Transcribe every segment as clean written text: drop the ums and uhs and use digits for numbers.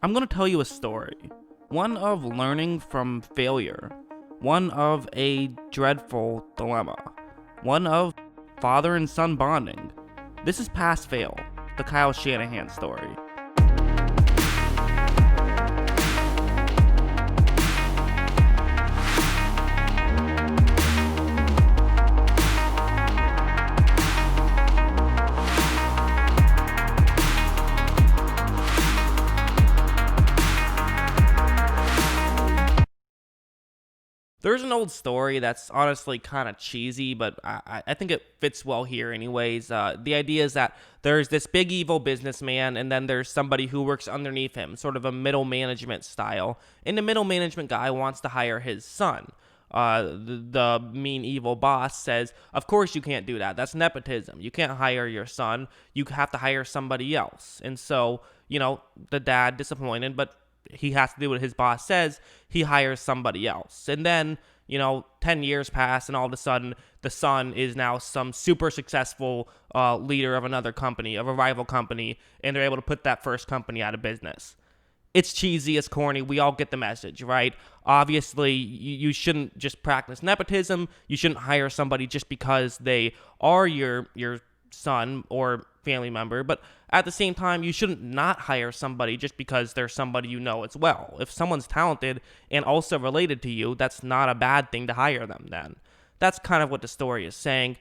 I'm going to tell you a story. One of learning from failure. One of a dreadful dilemma. One of father and son bonding. This is Pass Fail, the Kyle Shanahan story. There's an old story that's honestly kind of cheesy, but I think it fits well here anyways. The idea is that there's this big evil businessman, and then there's somebody who works underneath him, sort of a middle management style. And the middle management guy wants to hire his son. The mean evil boss says, of course you can't do that. That's nepotism. You can't hire your son. You have to hire somebody else. And so, the dad, disappointed, but he has to do what his boss says. He hires somebody else. And then, 10 years pass, and all of a sudden, the son is now some super successful leader of another company, of a rival company, and they're able to put that first company out of business. It's cheesy, it's corny, we all get the message, right? Obviously, you shouldn't just practice nepotism. You shouldn't hire somebody just because they are your son or family member, but at the same time, you shouldn't not hire somebody just because they're somebody you know as well. If someone's talented and also related to you, that's not a bad thing to hire them then. That's kind of what the story is saying.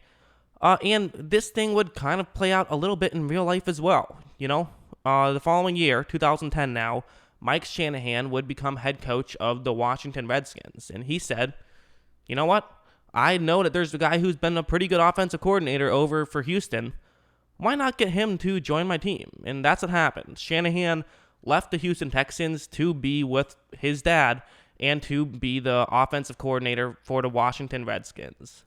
And this thing would kind of play out a little bit in real life as well, The following year, 2010 now, Mike Shanahan would become head coach of the Washington Redskins, and he said, you know what? I know that there's a guy who's been a pretty good offensive coordinator over for Houston. Why not get him to join my team? And that's what happened. Shanahan left the Houston Texans to be with his dad and to be the offensive coordinator for the Washington Redskins.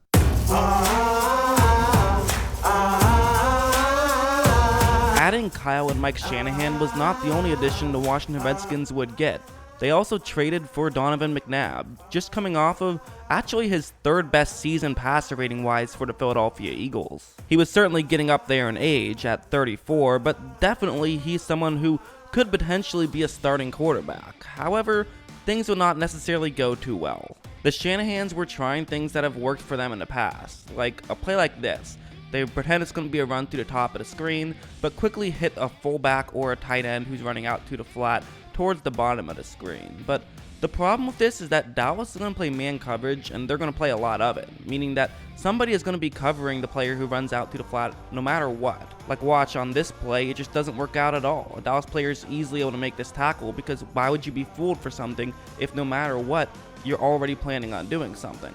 Adding Kyle and Mike Shanahan was not the only addition the Washington Redskins would get. They also traded for Donovan McNabb, just coming off of actually his third best season passer rating wise for the Philadelphia Eagles. He was certainly getting up there in age at 34, but definitely he's someone who could potentially be a starting quarterback. However, things will not necessarily go too well. The Shanahans were trying things that have worked for them in the past, like a play like this. They pretend it's going to be a run through the top of the screen, but quickly hit a fullback or a tight end who's running out to the flat towards the bottom of the screen. But the problem with this is that Dallas is going to play man coverage, and they're going to play a lot of it, meaning that somebody is going to be covering the player who runs out to the flat no matter what. Like watch on this play, it just doesn't work out at all. A Dallas player is easily able to make this tackle because why would you be fooled for something if no matter what, you're already planning on doing something?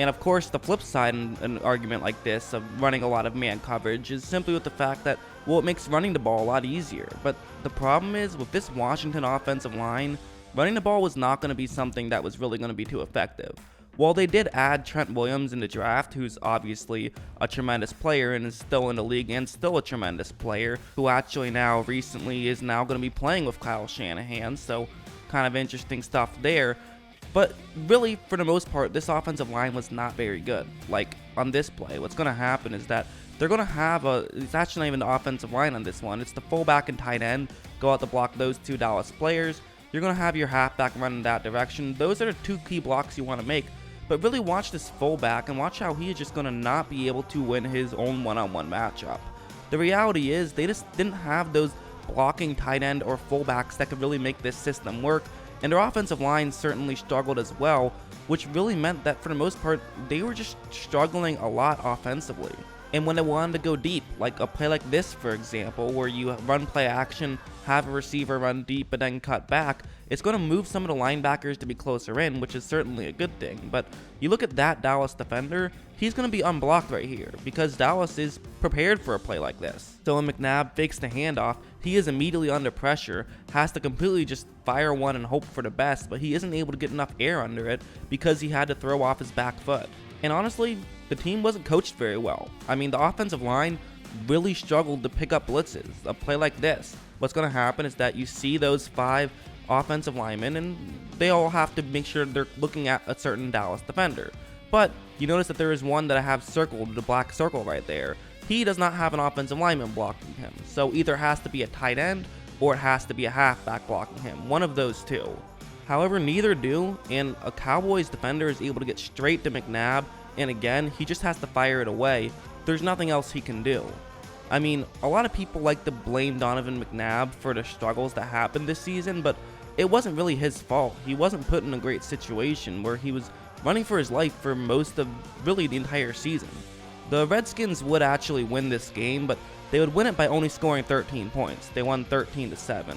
And of course, the flip side in an argument like this of running a lot of man coverage is simply with the fact that, well, it makes running the ball a lot easier. But the problem is, with this Washington offensive line, running the ball was not going to be something that was really going to be too effective. While they did add Trent Williams in the draft, who's obviously a tremendous player and is still in the league and still a tremendous player, who actually now recently is now going to be playing with Kyle Shanahan, so kind of interesting stuff there. But really, for the most part, this offensive line was not very good. Like, on this play, what's going to happen is that they're going to have it's actually not even the offensive line on this one. It's the fullback and tight end go out to block those two Dallas players. You're going to have your halfback run in that direction. Those are the two key blocks you want to make. But really watch this fullback and watch how he is just going to not be able to win his own one-on-one matchup. The reality is they just didn't have those blocking tight end or fullbacks that could really make this system work. And their offensive line certainly struggled as well, which really meant that for the most part, they were just struggling a lot offensively. And when they wanted to go deep, like a play like this, for example, where you run play action, have a receiver run deep, and then cut back, it's going to move some of the linebackers to be closer in, which is certainly a good thing. But you look at that Dallas defender, he's going to be unblocked right here because Dallas is prepared for a play like this. So when McNabb fakes the handoff, he is immediately under pressure, has to completely just fire one and hope for the best, but he isn't able to get enough air under it because he had to throw off his back foot. And honestly, the team wasn't coached very well. I mean, the offensive line really struggled to pick up blitzes. A play like this, what's going to happen is that you see those 5 offensive linemen, and they all have to make sure they're looking at a certain Dallas defender. But you notice that there is one that I have circled, the black circle right there. He does not have an offensive lineman blocking him, so either has to be a tight end or it has to be a halfback blocking him, one of those two. However, neither do, and a Cowboys defender is able to get straight to McNabb, and again, he just has to fire it away. There's nothing else he can do. I mean, a lot of people like to blame Donovan McNabb for the struggles that happened this season, but it wasn't really his fault. He wasn't put in a great situation where he was running for his life for most of really the entire season. The Redskins would actually win this game, but they would win it by only scoring 13 points. They won 13-7.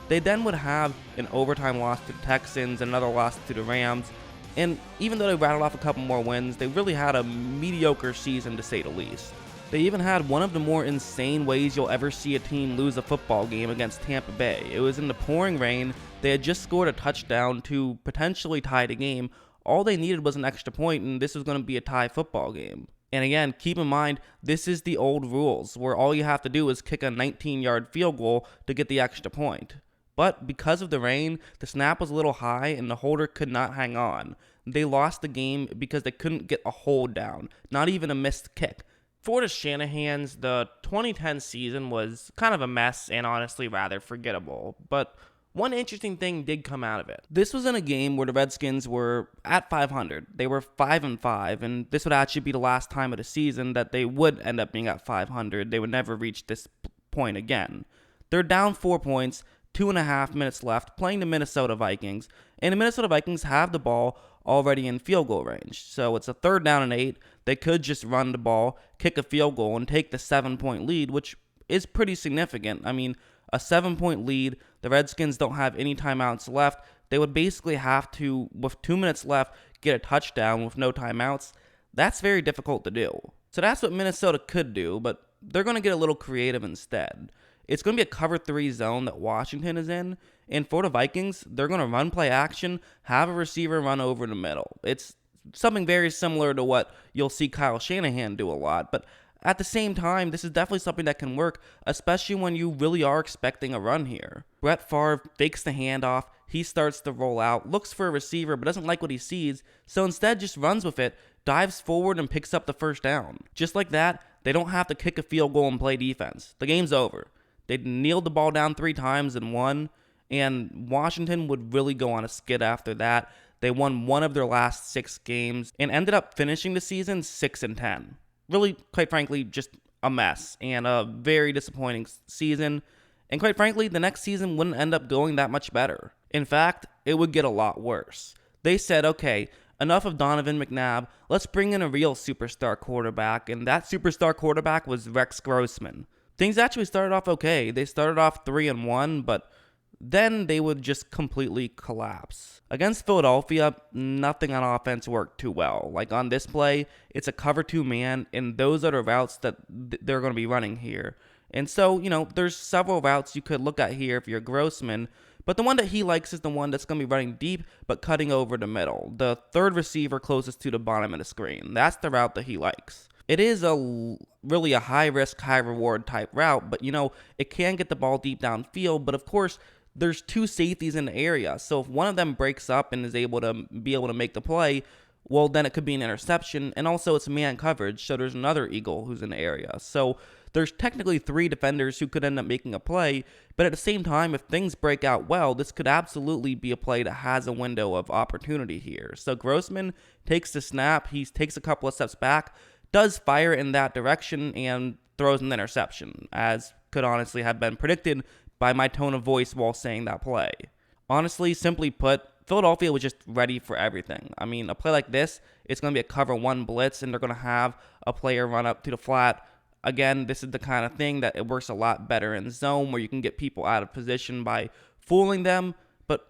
They then would have an overtime loss to the Texans, another loss to the Rams, and even though they rattled off a couple more wins, they really had a mediocre season to say the least. They even had one of the more insane ways you'll ever see a team lose a football game against Tampa Bay. It was in the pouring rain. They had just scored a touchdown to potentially tie the game. All they needed was an extra point, and this was going to be a tie football game. And again, keep in mind, this is the old rules, where all you have to do is kick a 19-yard field goal to get the extra point. But because of the rain, the snap was a little high, and the holder could not hang on. They lost the game because they couldn't get a hold down, not even a missed kick. For the Shanahans, the 2010 season was kind of a mess and honestly rather forgettable, but one interesting thing did come out of it. This was in a game where the Redskins were at 500. They were 5-5, and this would actually be the last time of the season that they would end up being at 500. They would never reach this point again. They're down 4 points, 2.5 minutes left, playing the Minnesota Vikings, and the Minnesota Vikings have the ball already in field goal range. So it's a 3rd down and 8. They could just run the ball, kick a field goal, and take the 7-point lead, which is pretty significant. I mean, a 7-point lead, the Redskins don't have any timeouts left. They would basically have to, with 2 minutes left, get a touchdown with no timeouts. That's very difficult to do. So that's what Minnesota could do, but they're going to get a little creative instead. It's going to be a cover 3 zone that Washington is in, and for the Vikings, they're going to run play action, have a receiver run over the middle. It's something very similar to what you'll see Kyle Shanahan do a lot, but at the same time, this is definitely something that can work, especially when you really are expecting a run here. Brett Favre fakes the handoff, he starts to roll out, looks for a receiver, but doesn't like what he sees, so instead just runs with it, dives forward, and picks up the 1st down. Just like that, they don't have to kick a field goal and play defense. The game's over. They kneeled the ball down 3 times and won, and Washington would really go on a skid after that. They won one of their last 6 games and ended up finishing the season 6-10. Really, quite frankly, just a mess and a very disappointing season. And quite frankly, the next season wouldn't end up going that much better. In fact, it would get a lot worse. They said, okay, enough of Donovan McNabb, let's bring in a real superstar quarterback, and that superstar quarterback was Rex Grossman. Things actually started off okay. They started off 3-1, but then they would just completely collapse. Against Philadelphia, nothing on offense worked too well. Like on this play, it's a cover 2 man, and those are the routes that they're going to be running here. And so, there's several routes you could look at here if you're Grossman, but the one that he likes is the one that's going to be running deep but cutting over the middle. The 3rd receiver closest to the bottom of the screen. That's the route that he likes. It is really a high-risk, high-reward type route, but, it can get the ball deep downfield, but of course, there's 2 safeties in the area, so if one of them breaks up and is able to make the play, well, then it could be an interception, and also it's man coverage, so there's another Eagle who's in the area. So there's technically 3 defenders who could end up making a play, but at the same time, if things break out well, this could absolutely be a play that has a window of opportunity here. So Grossman takes the snap, he takes a couple of steps back, does fire in that direction, and throws an interception, as could honestly have been predicted by my tone of voice while saying that play. Honestly, simply put, Philadelphia was just ready for everything. I mean, a play like this, it's going to be a cover 1 blitz, and they're going to have a player run up to the flat. Again, this is the kind of thing that it works a lot better in zone, where you can get people out of position by fooling them, but,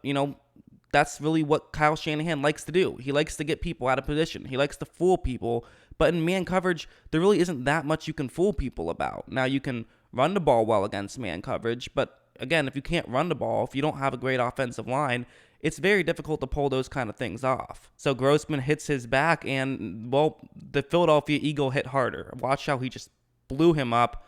that's really what Kyle Shanahan likes to do. He likes to get people out of position. He likes to fool people, but in man coverage, there really isn't that much you can fool people about. Now, you can run the ball well against man coverage, but again, if you can't run the ball, if you don't have a great offensive line, it's very difficult to pull those kind of things off. So Grossman hits his back, and, well, the Philadelphia Eagle hit harder. Watch how he just blew him up,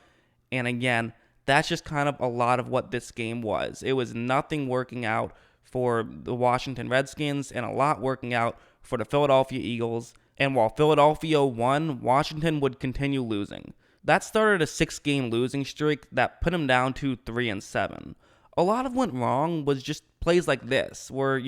and again, that's just kind of a lot of what this game was. It was nothing working out for the Washington Redskins and a lot working out for the Philadelphia Eagles, and while Philadelphia won, Washington would continue losing. That started a 6-game losing streak that put him down to 3-7. A lot of went wrong was just plays like this, where,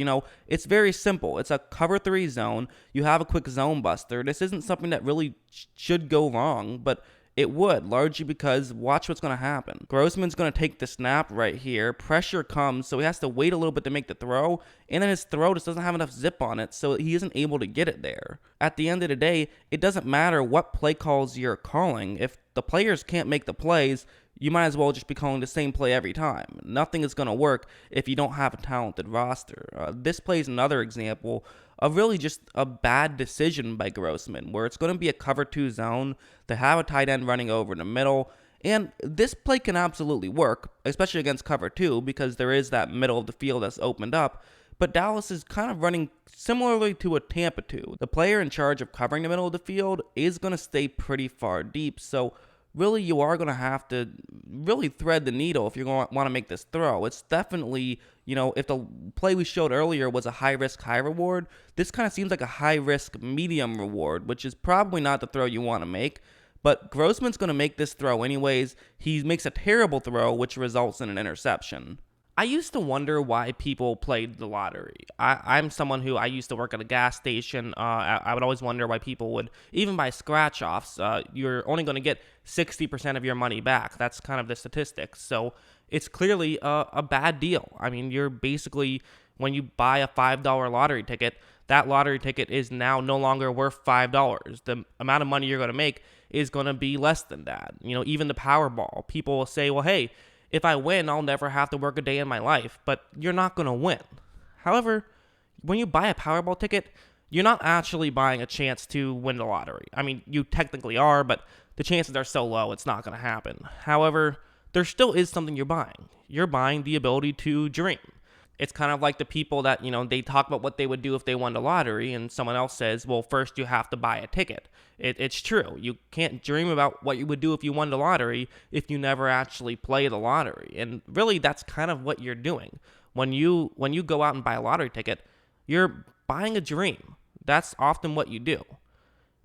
it's very simple. It's a cover three zone. You have a quick zone buster. This isn't something that really should go wrong, but it would, largely because watch what's going to happen. Grossman's going to take the snap right here. Pressure comes, so he has to wait a little bit to make the throw, and then his throw just doesn't have enough zip on it, so he isn't able to get it there. At the end of the day, it doesn't matter what play calls you're calling. If the players can't make the plays, you might as well just be calling the same play every time. Nothing is going to work if you don't have a talented roster. This play is another example of really just a bad decision by Grossman, where it's going to be a cover two zone to have a tight end running over in the middle. And this play can absolutely work, especially against cover two, because there is that middle of the field that's opened up. But Dallas is kind of running similarly to a Tampa 2. The player in charge of covering the middle of the field is going to stay pretty far deep, so really you are going to have to really thread the needle if you're going to want to make this throw. It's definitely, if the play we showed earlier was a high risk, high reward, this kind of seems like a high risk, medium reward, which is probably not the throw you want to make. But Grossman's going to make this throw anyways. He makes a terrible throw, which results in an interception. I used to wonder why people played the lottery. I'm someone who, I used to work at a gas station. I would always wonder why people would, even buy scratch-offs, you're only going to get 60% of your money back. That's kind of the statistics. So it's clearly a bad deal. I mean, you're basically, when you buy a $5 lottery ticket, that lottery ticket is now no longer worth $5. The amount of money you're going to make is going to be less than that. Even the Powerball. People will say, well, hey, if I win, I'll never have to work a day in my life, but you're not going to win. However, when you buy a Powerball ticket, you're not actually buying a chance to win the lottery. I mean, you technically are, but the chances are so low, it's not going to happen. However, there still is something you're buying. You're buying the ability to dream. It's kind of like the people that, they talk about what they would do if they won the lottery, and someone else says, well, first you have to buy a ticket. It's true. You can't dream about what you would do if you won the lottery if you never actually play the lottery. And really, that's kind of what you're doing. When you go out and buy a lottery ticket, you're buying a dream. That's often what you do.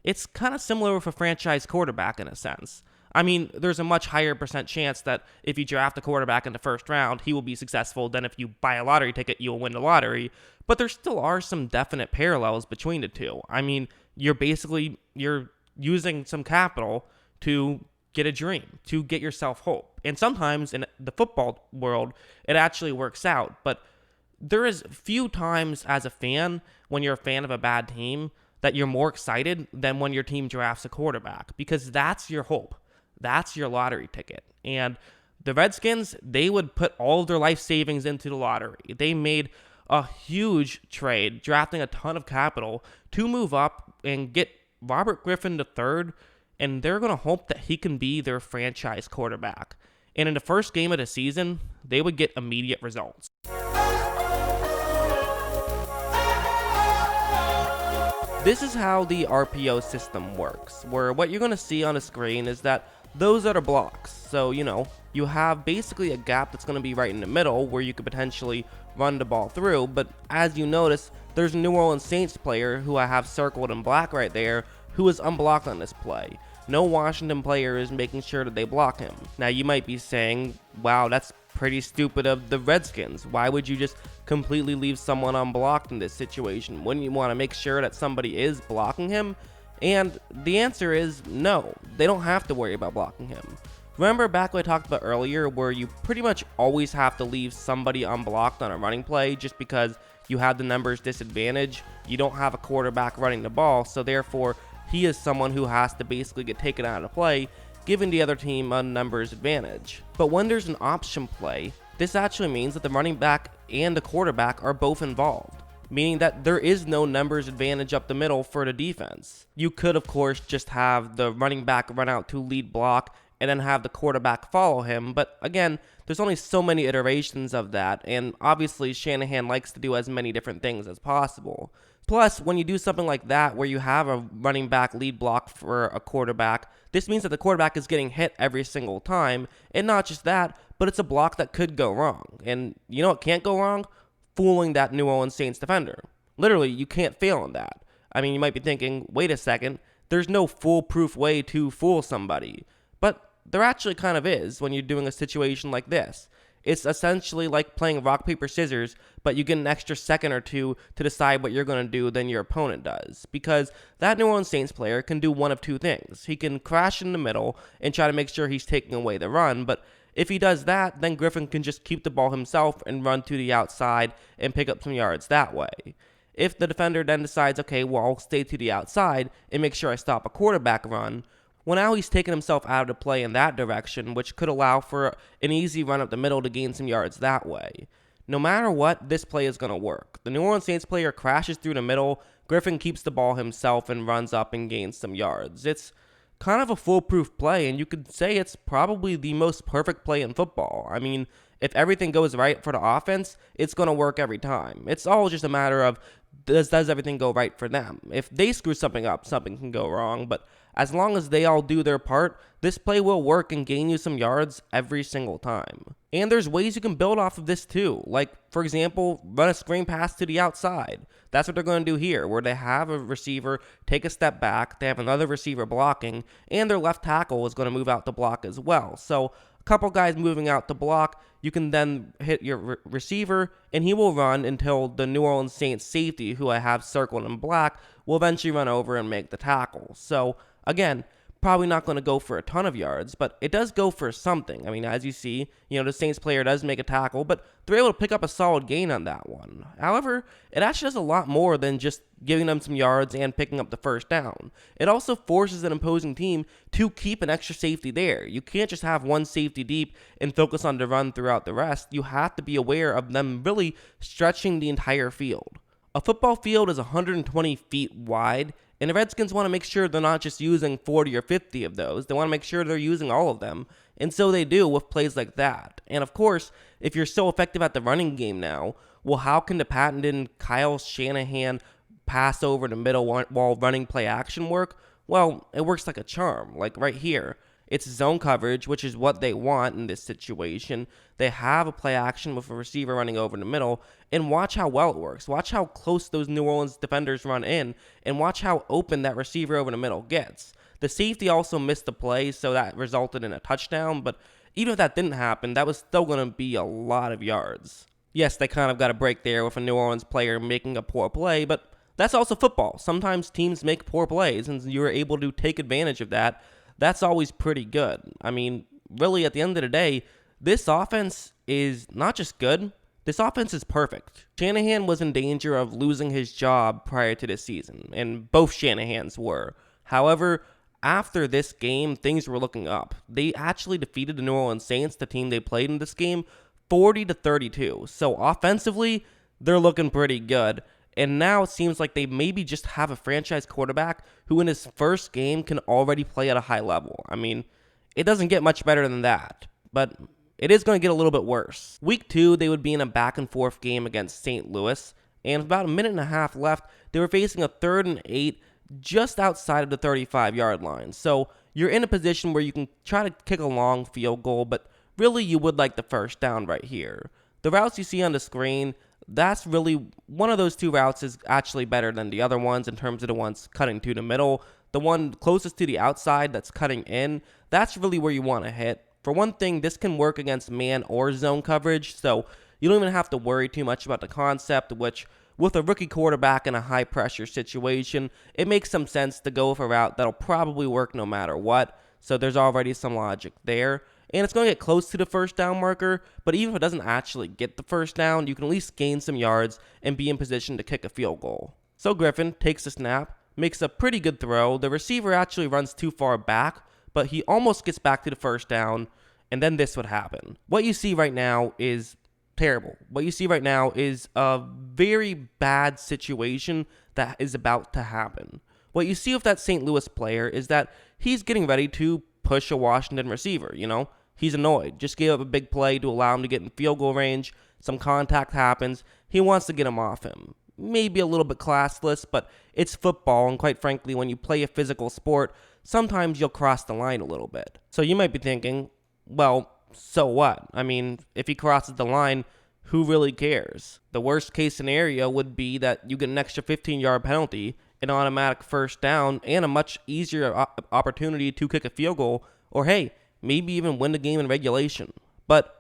It's kind of similar with a franchise quarterback in a sense. I mean, there's a much higher percent chance that if you draft a quarterback in the first round, he will be successful than if you buy a lottery ticket, you will win the lottery. But there still are some definite parallels between the two. I mean, you're using some capital to get a dream, to get yourself hope. And sometimes in the football world, it actually works out. But there is few times as a fan, when you're a fan of a bad team, that you're more excited than when your team drafts a quarterback, because that's your hope. That's your lottery ticket. And the Redskins, they would put all of their life savings into the lottery. They made a huge trade, drafting a ton of capital to move up and get Robert Griffin III, and they're going to hope that he can be their franchise quarterback. And in the first game of the season, they would get immediate results. This is how the RPO system works, where what you're going to see on the screen is that those are the blocks. So, you have basically a gap that's going to be right in the middle where you could potentially run the ball through. But as you notice, there's a New Orleans Saints player who I have circled in black right there who is unblocked on this play. No Washington player is making sure that they block him. Now, you might be saying, wow, that's pretty stupid of the Redskins. Why would you just completely leave someone unblocked in this situation? Wouldn't you want to make sure that somebody is blocking him? And the answer is no, they don't have to worry about blocking him. Remember back what I talked about earlier, where you pretty much always have to leave somebody unblocked on a running play just because you have the numbers disadvantage? You don't have a quarterback running the ball, so therefore he is someone who has to basically get taken out of play, giving the other team a numbers advantage. But when there's an option play, this actually means that the running back and the quarterback are both involved, meaning that there is no numbers advantage up the middle for the defense. You could, of course, just have the running back run out to lead block and then have the quarterback follow him, but again, there's only so many iterations of that, and obviously Shanahan likes to do as many different things as possible. Plus, when you do something like that where you have a running back lead block for a quarterback, this means that the quarterback is getting hit every single time, and not just that, but it's a block that could go wrong. And you know what can't go wrong? Fooling that New Orleans Saints defender. Literally, you can't fail on that. I mean, you might be thinking, wait a second, there's no foolproof way to fool somebody. But there actually kind of is when you're doing a situation like this. It's essentially like playing rock, paper, scissors, but you get an extra second or two to decide what you're going to do than your opponent does. Because that New Orleans Saints player can do one of two things. He can crash in the middle and try to make sure he's taking away the run, but if he does that, then Griffin can just keep the ball himself and run to the outside and pick up some yards that way. If the defender then decides, okay, well, I'll stay to the outside and make sure I stop a quarterback run, well, now he's taken himself out of the play in that direction, which could allow for an easy run up the middle to gain some yards that way. No matter what, this play is going to work. The New Orleans Saints player crashes through the middle, Griffin keeps the ball himself and runs up and gains some yards. It's kind of a foolproof play, and you could say it's probably the most perfect play in football. I mean, if everything goes right for the offense, it's going to work every time. It's all just a matter of does everything go right for them. If they screw something up, something can go wrong, but as long as they all do their part, this play will work and gain you some yards every single time. And there's ways you can build off of this too. Like, for example, run a screen pass to the outside. That's what they're going to do here, where they have a receiver take a step back, they have another receiver blocking, and their left tackle is going to move out to block as well. So a couple guys moving out to block, you can then hit your receiver, and he will run until the New Orleans Saints safety, who I have circled in black, will eventually run over and make the tackle. So again, probably not going to go for a ton of yards, but it does go for something. I mean, as you see, the Saints player does make a tackle, but they're able to pick up a solid gain on that one. However, it actually does a lot more than just giving them some yards and picking up the first down. It also forces an opposing team to keep an extra safety there. You can't just have one safety deep and focus on the run throughout the rest. You have to be aware of them really stretching the entire field. A football field is 120 feet wide, and the Redskins want to make sure they're not just using 40 or 50 of those. They want to make sure they're using all of them. And so they do with plays like that. And of course, if you're so effective at the running game now, well, how can the patented Kyle Shanahan pass over the middle while running play action work? Well, it works like a charm. Like right here, it's zone coverage, which is what they want in this situation. They have a play action with a receiver running over the middle, and watch how well it works. Watch how close those New Orleans defenders run in, and watch how open that receiver over the middle gets. The safety also missed the play, so that resulted in a touchdown, but even if that didn't happen, that was still going to be a lot of yards. Yes, they kind of got a break there with a New Orleans player making a poor play, but that's also football. Sometimes teams make poor plays, and you're able to take advantage of that. That's always pretty good. I mean, really, at the end of the day, this offense is not just good, this offense is perfect. Shanahan was in danger of losing his job prior to this season, and both Shanahans were. However, after this game, things were looking up. They actually defeated the New Orleans Saints, the team they played in this game, 40-32. So offensively, they're looking pretty good. And now it seems like they maybe just have a franchise quarterback who in his first game can already play at a high level. I mean, it doesn't get much better than that, but it is going to get a little bit worse. Week 2, they would be in a back-and-forth game against St. Louis, and about a minute and a half left, they were facing a 3rd and 8 just outside of the 35-yard line. So you're in a position where you can try to kick a long field goal, but really you would like the first down right here. The routes you see on the screen, that's really one of those two routes is actually better than the other ones in terms of the ones cutting to the middle. The one closest to the outside that's cutting in, that's really where you want to hit. For one thing, this can work against man or zone coverage, so you don't even have to worry too much about the concept, which with a rookie quarterback in a high pressure situation, it makes some sense to go with a route that'll probably work no matter what. So there's already some logic there. And it's going to get close to the first down marker, but even if it doesn't actually get the first down, you can at least gain some yards and be in position to kick a field goal. So Griffin takes a snap, makes a pretty good throw. The receiver actually runs too far back, but he almost gets back to the first down, and then this would happen. What you see right now is terrible. What you see right now is a very bad situation that is about to happen. What you see with that St. Louis player is that he's getting ready to push a Washington receiver, He's annoyed. Just gave up a big play to allow him to get in field goal range. Some contact happens. He wants to get him off him. Maybe a little bit classless, but it's football, and quite frankly, when you play a physical sport, sometimes you'll cross the line a little bit. So you might be thinking, well, so what? I mean, if he crosses the line, who really cares? The worst case scenario would be that you get an extra 15-yard penalty, an automatic first down, and a much easier opportunity to kick a field goal, or hey, maybe even win the game in regulation. But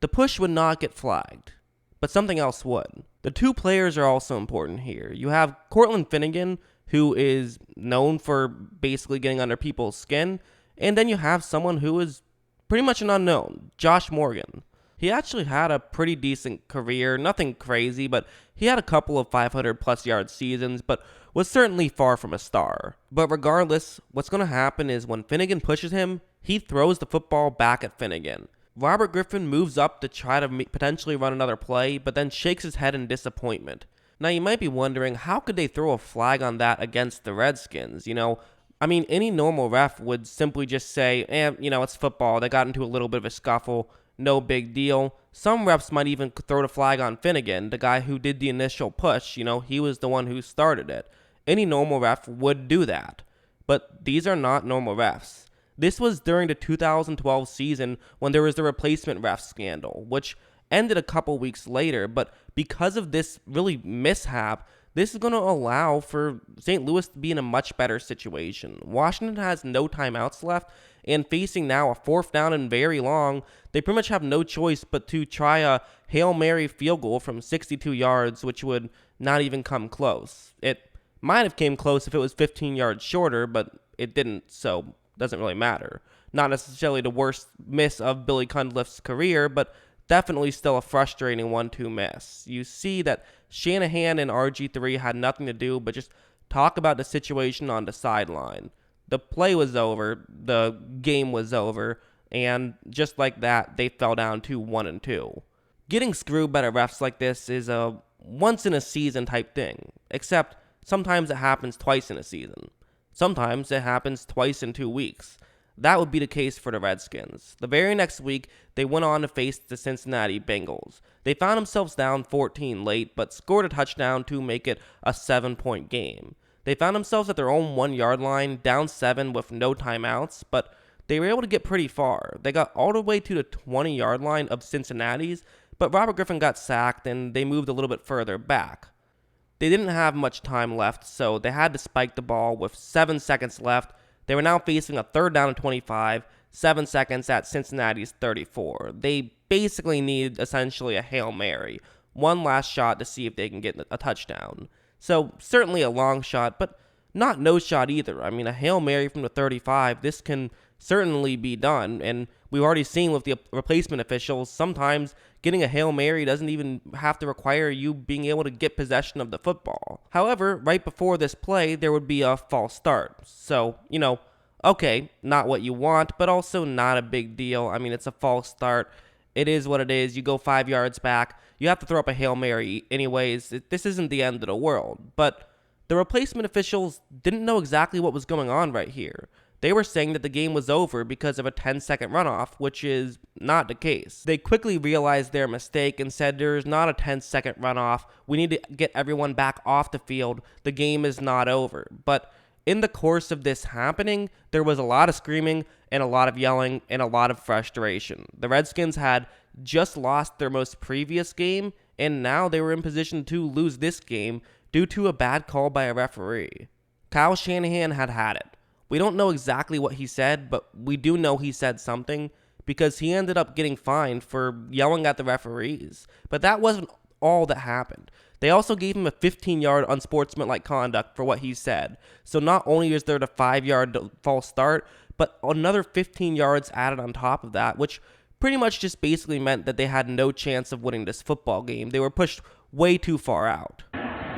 The push would not get flagged, but something else would. The two players are also important here. You have Cortland Finnegan, who is known for basically getting under people's skin, and then you have someone who is pretty much an unknown, Josh Morgan. He actually had a pretty decent career, nothing crazy, but he had a couple of 500 plus yard seasons, but was certainly far from a star. But regardless, what's going to happen is when Finnegan pushes him, he throws the football back at Finnegan. Robert Griffin moves up to try to potentially run another play, but then shakes his head in disappointment. Now you might be wondering, how could they throw a flag on that against the Redskins? Any normal ref would simply just say, it's football. They got into a little bit of a scuffle. No big deal. Some refs might even throw the flag on Finnegan, the guy who did the initial push. He was the one who started it. Any normal ref would do that. But these are not normal refs. This was during the 2012 season when there was the replacement ref scandal, which ended a couple weeks later. But because of this really mishap, this is going to allow for St. Louis to be in a much better situation. Washington has no timeouts left, and facing now a 4th down and very long, they pretty much have no choice but to try a Hail Mary field goal from 62 yards, which would not even come close. It might have came close if it was 15 yards shorter, but it didn't, so doesn't really matter. Not necessarily the worst miss of Billy Cunliffe's career, but definitely still a frustrating 1-2 miss. You see that Shanahan and RG3 had nothing to do but just talk about the situation on the sideline. The play was over, the game was over, and just like that, they fell down to 1-2. Getting screwed by the refs like this is a once-in-a-season type thing, except sometimes it happens twice in a season. Sometimes it happens twice in 2 weeks. That would be the case for the Redskins. The very next week, they went on to face the Cincinnati Bengals. They found themselves down 14 late, but scored a touchdown to make it a 7-point game. They found themselves at their own 1-yard line, down 7 with no timeouts, but they were able to get pretty far. They got all the way to the 20-yard line of Cincinnati's, but Robert Griffin got sacked and they moved a little bit further back. They didn't have much time left, so they had to spike the ball with 7 seconds left. They were now facing a 3rd down and 25, 7 seconds at Cincinnati's 34. They basically needed essentially a Hail Mary, one last shot to see if they can get a touchdown. So certainly a long shot, but not no shot either. A Hail Mary from the 35, this can certainly be done, and we've already seen with the replacement officials, sometimes getting a Hail Mary doesn't even have to require you being able to get possession of the football. However, right before this play, there would be a false start. So, okay, not what you want, but also not a big deal. It's a false start. It is what it is. You go 5 yards back. You have to throw up a Hail Mary anyways. This isn't the end of the world. But the replacement officials didn't know exactly what was going on right here. They were saying that the game was over because of a 10-second runoff, which is not the case. They quickly realized their mistake and said there's not a 10-second runoff. We need to get everyone back off the field. The game is not over. But in the course of this happening, there was a lot of screaming and a lot of yelling and a lot of frustration. The Redskins had just lost their most previous game, and now they were in position to lose this game due to a bad call by a referee. Kyle Shanahan had it. We don't know exactly what he said, but we do know he said something because he ended up getting fined for yelling at the referees. But that wasn't all that happened. They also gave him a 15-yard unsportsmanlike conduct for what he said. So not only is there the 5-yard false start, but another 15 yards added on top of that, which pretty much just basically meant that they had no chance of winning this football game. They were pushed way too far out.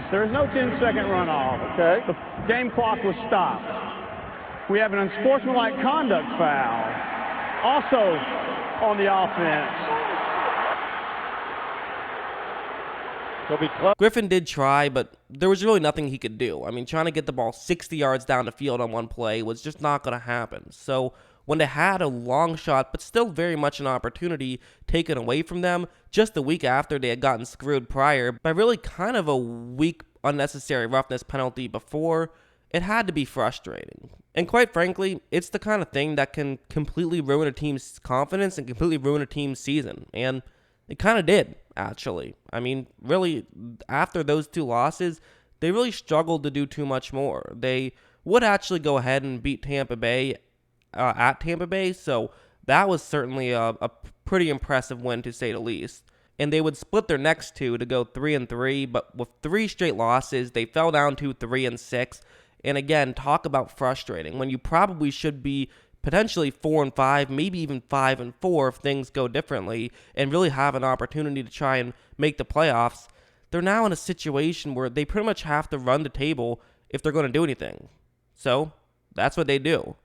There is no 10-second runoff. Okay. The game clock was stopped. We have an unsportsmanlike conduct foul also on the offense. Griffin did try, but there was really nothing he could do. Trying to get the ball 60 yards down the field on one play was just not going to happen. So when they had a long shot, but still very much an opportunity taken away from them, just the week after they had gotten screwed prior by really kind of a weak unnecessary roughness penalty before, it had to be frustrating. And quite frankly, it's the kind of thing that can completely ruin a team's confidence and completely ruin a team's season. And it kind of did, actually. Really, after those 2 losses, they really struggled to do too much more. They would actually go ahead and beat Tampa Bay at Tampa Bay, so that was certainly a pretty impressive win to say the least. And they would split their next two to go 3-3, but with 3 straight losses, they fell down to 3-6. And again, talk about frustrating when you probably should be potentially 4-5, maybe even 5-4 if things go differently, and really have an opportunity to try and make the playoffs. They're now in a situation where they pretty much have to run the table if they're going to do anything. So that's what they do.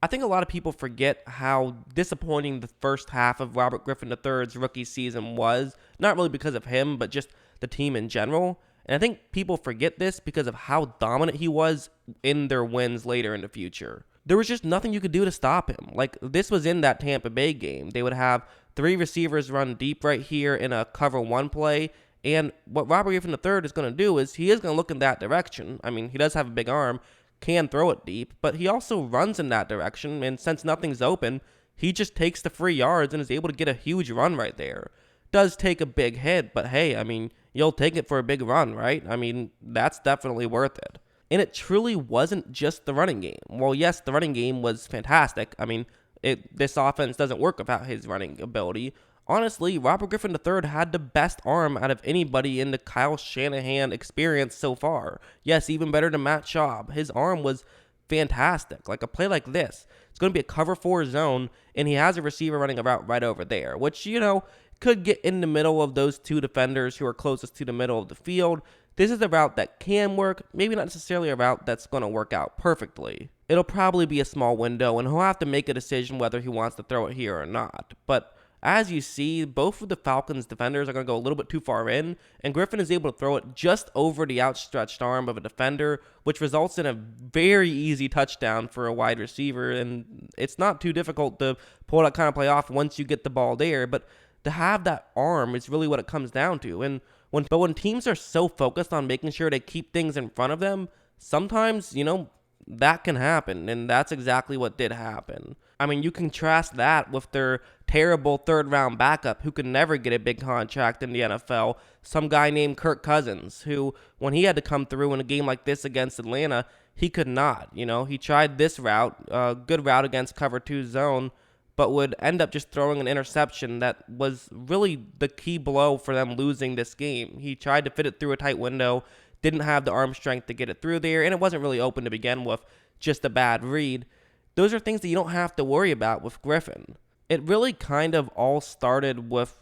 I think a lot of people forget how disappointing the first half of Robert Griffin III's rookie season was, not really because of him, but just the team in general. And I think people forget this because of how dominant he was in their wins later in the future. There was just nothing you could do to stop him. Like, this was in that Tampa Bay game. They would have 3 receivers run deep right here in a cover 1 play. And what Robert Griffin III is going to do is he is going to look in that direction. I mean, he does have a big arm, can throw it deep, but he also runs in that direction. And since nothing's open, he just takes the free yards and is able to get a huge run right there. Does take a big hit, but hey, I mean, you'll take it for a big run, right? I mean, that's definitely worth it. And it truly wasn't just the running game. Well, yes, the running game was fantastic. I mean, this offense doesn't work without his running ability. Honestly, Robert Griffin III had the best arm out of anybody in the Kyle Shanahan experience so far. Yes, even better than Matt Schaub. His arm was fantastic. Like a play like this, it's going to be a cover 4 zone, and he has a receiver running a route right over there, which, could get in the middle of those 2 defenders who are closest to the middle of the field. This is a route that can work, maybe not necessarily a route that's going to work out perfectly. It'll probably be a small window, and he'll have to make a decision whether he wants to throw it here or not. But as you see, both of the Falcons' defenders are going to go a little bit too far in, and Griffin is able to throw it just over the outstretched arm of a defender, which results in a very easy touchdown for a wide receiver, and it's not too difficult to pull that kind of play off once you get the ball there, but to have that arm is really what it comes down to. And when teams are so focused on making sure they keep things in front of them, sometimes, that can happen, and that's exactly what did happen. I mean, you contrast that with their terrible 3rd-round backup who could never get a big contract in the NFL, some guy named Kirk Cousins, who, when he had to come through in a game like this against Atlanta, he could not. He tried this route, a good route against cover 2 zone, but would end up just throwing an interception that was really the key blow for them losing this game. He tried to fit it through a tight window, didn't have the arm strength to get it through there, and it wasn't really open to begin with, just a bad read. Those are things that you don't have to worry about with Griffin. It really kind of all started with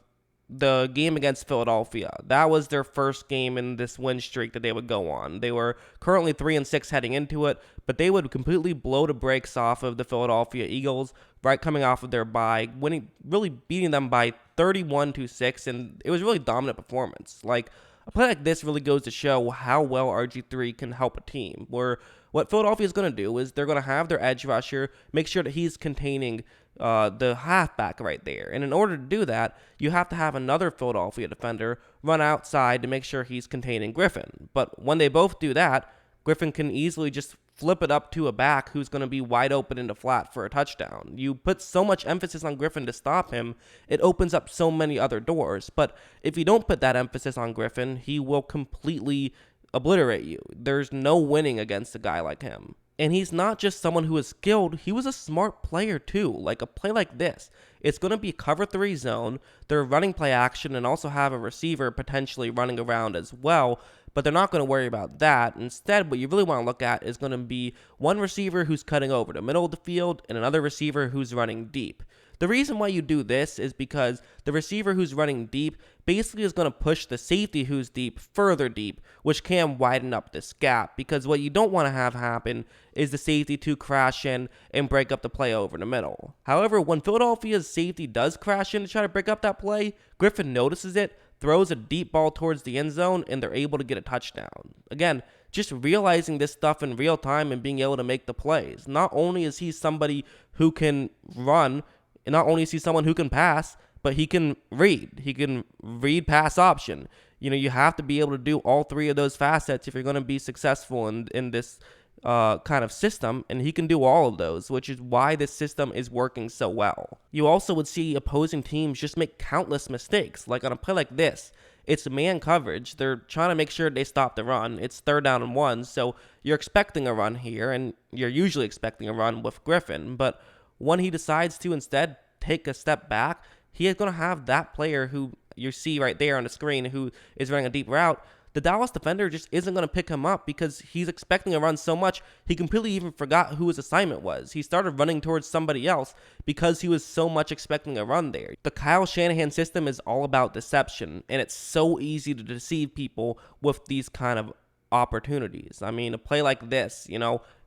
the game against Philadelphia. That was their first game in this win streak that they would go on. They were currently 3-6 heading into it, but they would completely blow the brakes off of the Philadelphia Eagles right coming off of their bye, really beating them by 31-6, and it was a really dominant performance. Like, a play like this really goes to show how well RG3 can help a team, where what Philadelphia is going to do is they're going to have their edge rusher, make sure that he's containing the halfback right there. And in order to do that, you have to have another Philadelphia defender run outside to make sure he's containing Griffin. But when they both do that, Griffin can easily just flip it up to a back who's going to be wide open in the flat for a touchdown. You put so much emphasis on Griffin to stop him, it opens up so many other doors. But if you don't put that emphasis on Griffin, he will completely obliterate you. There's no winning against a guy like him. And he's not just someone who is skilled, he was a smart player too. Like a play like this, it's going to be cover 3 zone, they're running play action and also have a receiver potentially running around as well, but they're not going to worry about that. Instead, what you really want to look at is going to be one receiver who's cutting over the middle of the field and another receiver who's running deep. The reason why you do this is because the receiver who's running deep basically is going to push the safety who's deep further deep, which can widen up this gap, because what you don't want to have happen is the safety to crash in and break up the play over the middle. However, when Philadelphia's safety does crash in to try to break up that play, Griffin notices it, throws a deep ball towards the end zone, and they're able to get a touchdown. Again, just realizing this stuff in real time and being able to make the plays. Not only is he somebody who can run, and not only is he someone who can pass, but he can read. He can read pass option. You have to be able to do all 3 of those facets if you're going to be successful in this kind of system, and he can do all of those, which is why this system is working so well. You also would see opposing teams just make countless mistakes. Like on a play like this, it's man coverage. They're trying to make sure they stop the run. It's 3rd down and 1, so you're expecting a run here, and you're usually expecting a run with Griffin, but when he decides to instead take a step back, he is going to have that player who you see right there on the screen who is running a deep route. The Dallas defender just isn't going to pick him up because he's expecting a run so much, he completely even forgot who his assignment was. He started running towards somebody else because he was so much expecting a run there. The Kyle Shanahan system is all about deception, and it's so easy to deceive people with these kind of opportunities. I mean, a play like this,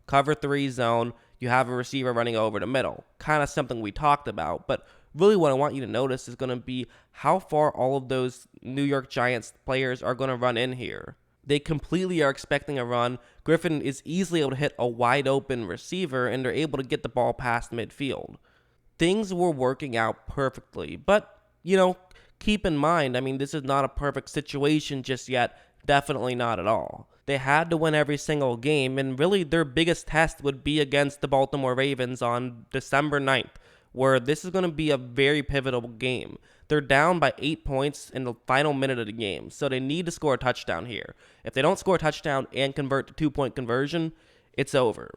cover 3 zone, you have a receiver running over the middle. Kind of something we talked about, but really what I want you to notice is going to be how far all of those New York Giants players are going to run in here. They completely are expecting a run. Griffin is easily able to hit a wide open receiver, and they're able to get the ball past midfield. Things were working out perfectly, but, keep in mind, this is not a perfect situation just yet. Definitely not at all. They had to win every single game, and really their biggest test would be against the Baltimore Ravens on December 9th, where this is going to be a very pivotal game. They're down by 8 points in the final minute of the game, so they need to score a touchdown here. If they don't score a touchdown and convert to 2-point conversion, it's over.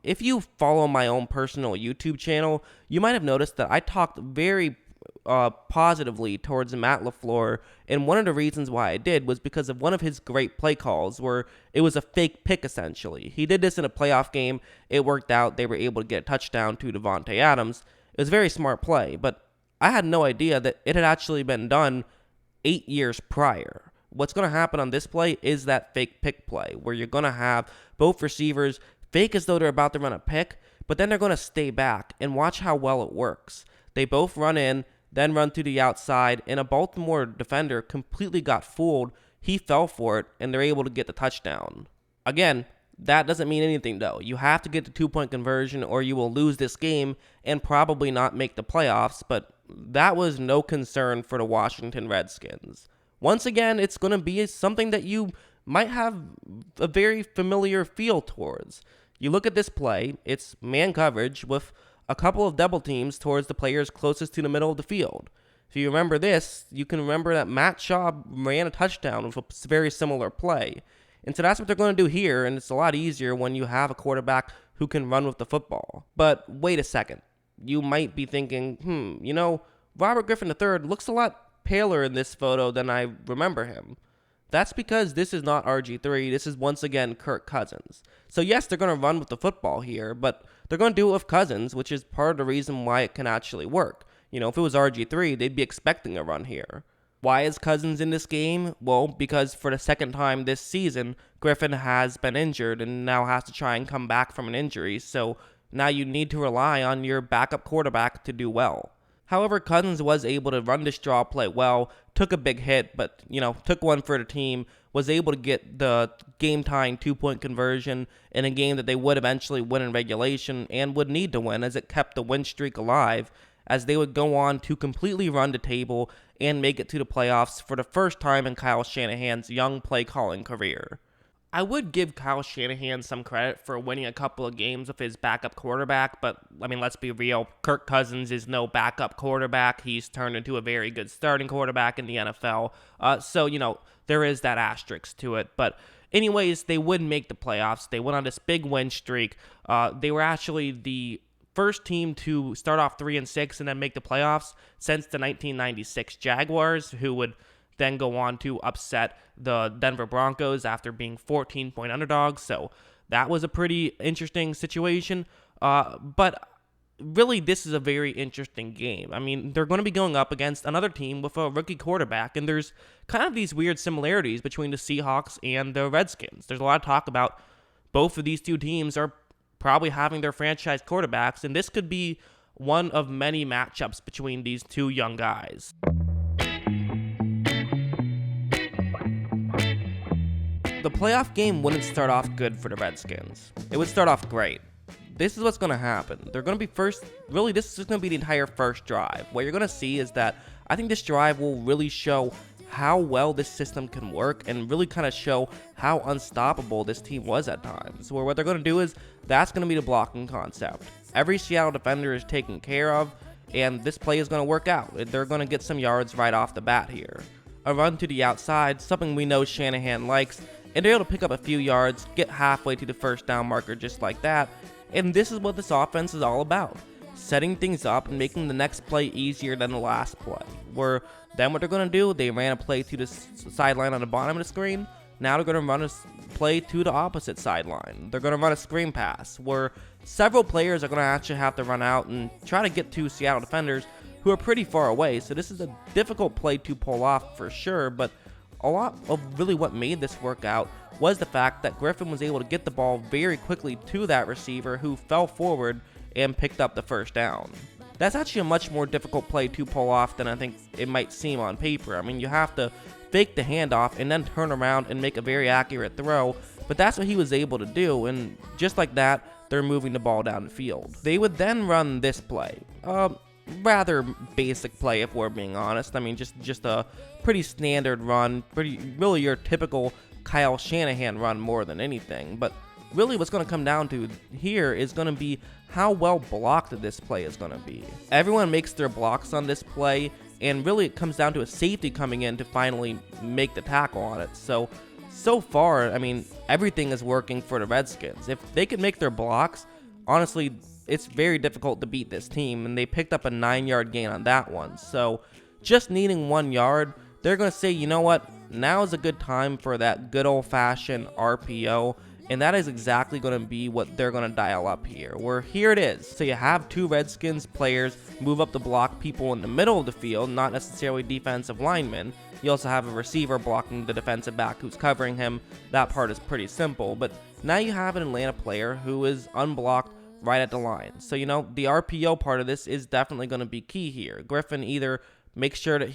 If you follow my own personal YouTube channel, you might have noticed that I talked very positively towards Matt LaFleur, and one of the reasons why I did was because of one of his great play calls where it was a fake pick essentially. He did this in a playoff game, it worked out, they were able to get a touchdown to Devontae Adams. It was a very smart play, but I had no idea that it had actually been done 8 years prior. What's going to happen on this play is that fake pick play, where you're going to have both receivers fake as though they're about to run a pick, but then they're going to stay back, and watch how well it works. They both run in, then run to the outside, and a Baltimore defender completely got fooled. He fell for it, and they're able to get the touchdown. Again, that doesn't mean anything, though. You have to get the 2-point conversion, or you will lose this game and probably not make the playoffs, but that was no concern for the Washington Redskins. Once again, it's going to be something that you might have a very familiar feel towards. You look at this play, it's man coverage with a couple of double teams towards the players closest to the middle of the field. If you remember this, you can remember that Matt Shaw ran a touchdown with a very similar play. And so that's what they're going to do here, and it's a lot easier when you have a quarterback who can run with the football. But wait a second. You might be thinking, Robert Griffin III looks a lot paler in this photo than I remember him. That's because this is not RG3, this is once again Kirk Cousins. So yes, they're going to run with the football here, but they're going to do it with Cousins, which is part of the reason why it can actually work. If it was RG3, they'd be expecting a run here. Why is Cousins in this game? Well, because for the second time this season, Griffin has been injured and now has to try and come back from an injury, so now you need to rely on your backup quarterback to do well. However, Cousins was able to run this draw play well, took a big hit, but, took one for the team, was able to get the game-tying 2-point conversion in a game that they would eventually win in regulation and would need to win, as it kept the win streak alive, as they would go on to completely run the table and make it to the playoffs for the first time in Kyle Shanahan's young play-calling career. I would give Kyle Shanahan some credit for winning a couple of games with his backup quarterback, but, let's be real. Kirk Cousins is no backup quarterback. He's turned into a very good starting quarterback in the NFL. So, there is that asterisk to it. But anyways, they would make the playoffs. They went on this big win streak. They were actually the first team to start off 3-6 and then make the playoffs since the 1996 Jaguars, who would then go on to upset the Denver Broncos after being 14-point underdogs. So that was a pretty interesting situation. But really, this is a very interesting game. They're going to be going up against another team with a rookie quarterback, and there's kind of these weird similarities between the Seahawks and the Redskins. There's a lot of talk about both of these two teams are probably having their franchise quarterbacks, and this could be one of many matchups between these two young guys. The playoff game wouldn't start off good for the Redskins. It would start off great. This is what's going to happen. They're going to be first, really this is just going to be the entire first drive. What you're going to see is that I think this drive will really show how well this system can work and really kind of show how unstoppable this team was at times. Where what they're going to do is, that's going to be the blocking concept. Every Seattle defender is taken care of, and this play is going to work out. They're going to get some yards right off the bat here. A run to the outside, something we know Shanahan likes, and they're able to pick up a few yards, get halfway to the first down marker just like that, and this is what this offense is all about. setting things up and making the next play easier than the last play. Then what they're going to do, they ran a play to the sideline on the bottom of the screen. Now they're going to run a play to the opposite sideline. They're going to run a screen pass where several players are going to actually have to run out and try to get to Seattle defenders who are pretty far away. So this is a difficult play to pull off for sure, but a lot of really what made this work out was the fact that Griffin was able to get the ball very quickly to that receiver who fell forward and picked up the first down. That's actually a much more difficult play to pull off than I think it might seem on paper. I mean, you have to fake the handoff and then turn around and make a very accurate throw, but that's what he was able to do, and just like that, they're moving the ball down the field. They would then run this play. Rather basic play if we're being honest. I mean, just a pretty standard run, really your typical Kyle Shanahan run more than anything, but really what's going to come down to here is going to be how well blocked this play is going to be. Everyone makes their blocks on this play, and really it comes down to a safety coming in to finally make the tackle on it. So far, I mean, everything is working for the Redskins. If they can make their blocks, honestly, it's very difficult to beat this team, and they picked up a 9-yard gain on that one. So just needing 1 yard, they're going to say, you know what, now is a good time for that good old-fashioned RPO, and that is exactly going to be what they're going to dial up here, where here it is. So you have two Redskins players move up to block people in the middle of the field, not necessarily defensive linemen. You also have a receiver blocking the defensive back who's covering him. That part is pretty simple, but now you have an Atlanta player who is unblocked right at the line. So, you know, the RPO part of this is definitely going to be key here. Griffin either makes sure that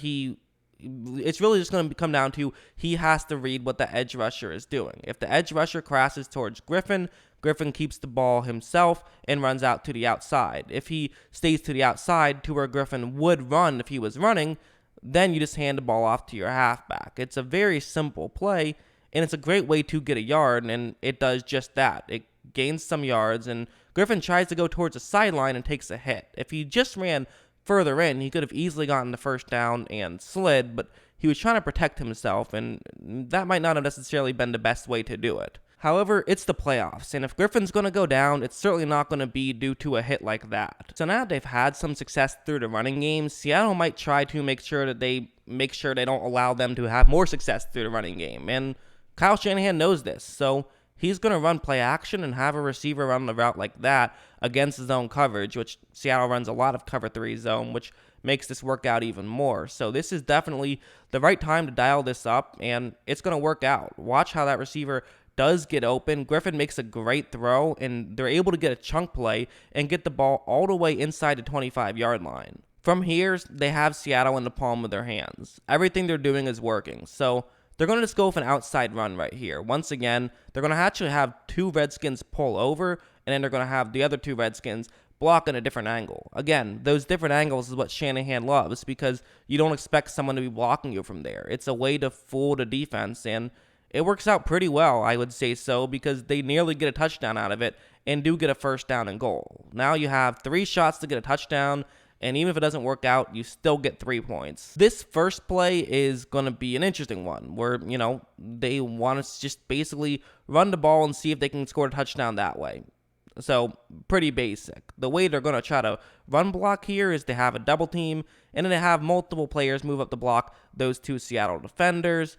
it's really just going to come down to he has to read what the edge rusher is doing. If the edge rusher crosses towards Griffin, Griffin keeps the ball himself and runs out to the outside. If he stays to the outside to where Griffin would run if he was running, then you just hand the ball off to your halfback. It's a very simple play, and it's a great way to get a yard, and it does just that. It gains some yards, and Griffin tries to go towards the sideline and takes a hit. If he just ran further in, he could have easily gotten the first down and slid, but he was trying to protect himself, and that might not have necessarily been the best way to do it. However, it's the playoffs, and if Griffin's going to go down, it's certainly not going to be due to a hit like that. So now that they've had some success through the running game, Seattle might try to make sure they don't allow them to have more success through the running game, and Kyle Shanahan knows this, so he's going to run play action and have a receiver run the route like that against zone coverage, which Seattle runs a lot of cover 3 zone, which makes this work out even more. So this is definitely the right time to dial this up, and it's going to work out. Watch how that receiver does get open. Griffin makes a great throw, and they're able to get a chunk play and get the ball all the way inside the 25-yard line. From here, they have Seattle in the palm of their hands. Everything they're doing is working. So they're going to just go with an outside run right here. Once again, they're going to actually have two Redskins pull over, and then they're going to have the other two Redskins block at a different angle. Again, those different angles is what Shanahan loves because you don't expect someone to be blocking you from there. It's a way to fool the defense, and it works out pretty well, I would say so, because they nearly get a touchdown out of it and do get a first down and goal. Now you have 3 shots to get a touchdown, and even if it doesn't work out, you still get 3 points. This first play is going to be an interesting one where, you know, they want to just basically run the ball and see if they can score a touchdown that way. So, pretty basic. The way they're going to try to run block here is to have a double team, and then they have multiple players move up to block those 2 Seattle defenders.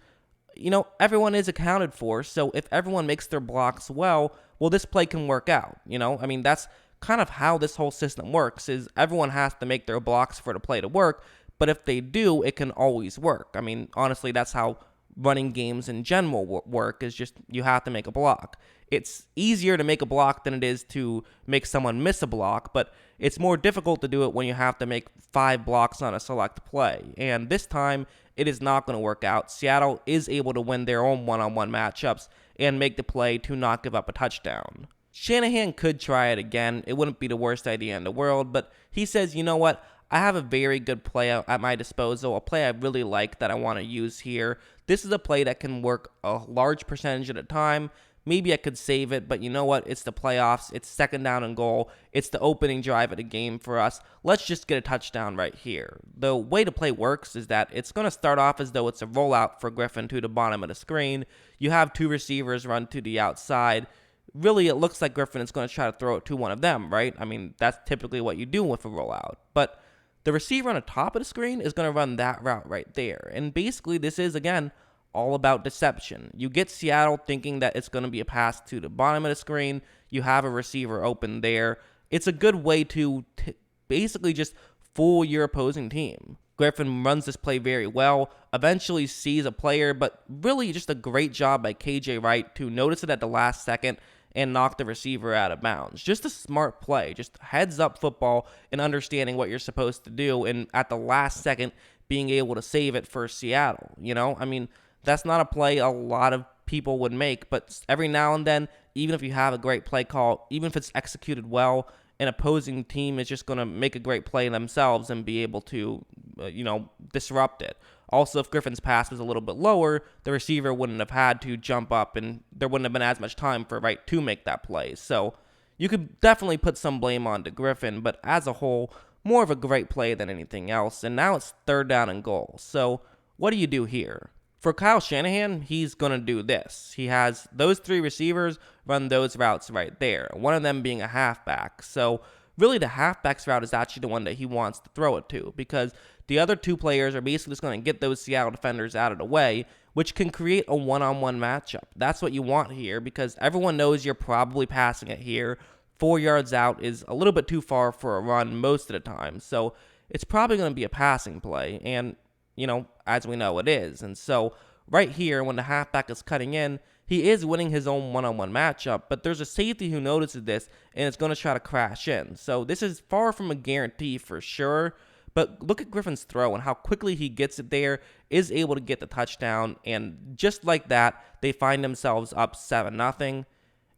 You know, everyone is accounted for, so if everyone makes their blocks well, this play can work out. You know, I mean, that's kind of how this whole system works, is everyone has to make their blocks for the play to work, but if they do, it can always work. I mean, honestly, that's how running games in general work, is just you have to make a block. It's easier to make a block than it is to make someone miss a block, but it's more difficult to do it when you have to make 5 blocks on a select play. And this time, it is not going to work out. Seattle is able to win their own one-on-one matchups and make the play to not give up a touchdown. Shanahan could try it again. It wouldn't be the worst idea in the world, but he says, you know what? I have a very good play at my disposal, a play I really like that I want to use here. This is a play that can work a large percentage at a time. Maybe I could save it, but you know what? It's the playoffs. It's second down and goal. It's the opening drive of the game for us. Let's just get a touchdown right here. The way the play works is that it's going to start off as though it's a rollout for Griffin to the bottom of the screen. You have 2 receivers run to the outside. really it looks like Griffin is going to try to throw it to one of them, right? I mean, that's typically what you do with a rollout. But the receiver on the top of the screen is going to run that route right there. And basically, this is, again, all about deception. You get Seattle thinking that it's going to be a pass to the bottom of the screen. You have a receiver open there. It's a good way to basically just fool your opposing team. Griffin runs this play very well, eventually sees a player, but really just a great job by KJ Wright to notice it at the last second and knock the receiver out of bounds. Just a smart play, just heads up football and understanding what you're supposed to do, and at the last second being able to save it for Seattle. I mean, that's not a play a lot of people would make, but every now and then, even if you have a great play call, even if it's executed well, an opposing team is just going to make a great play themselves and be able to, disrupt it. Also, if Griffin's pass was a little bit lower, the receiver wouldn't have had to jump up, and there wouldn't have been as much time for Wright to make that play. So you could definitely put some blame onto Griffin, but as a whole, more of a great play than anything else. And now it's 3rd down and goal. So what do you do here? For Kyle Shanahan, he's going to do this. He has those 3 receivers run those routes right there, one of them being a halfback. So really the halfback's route is actually the one that he wants to throw it to, because the other 2 players are basically just going to get those Seattle defenders out of the way, which can create a one-on-one matchup. That's what you want here, because everyone knows you're probably passing it here. 4 yards out is a little bit too far for a run most of the time. So it's probably going to be a passing play, and as we know, it is. And so right here, when the halfback is cutting in, he is winning his own one-on-one matchup, but there's a safety who notices this, and it's going to try to crash in. So this is far from a guarantee for sure, but look at Griffin's throw and how quickly he gets it there, is able to get the touchdown, and just like that, they find themselves up 7-0.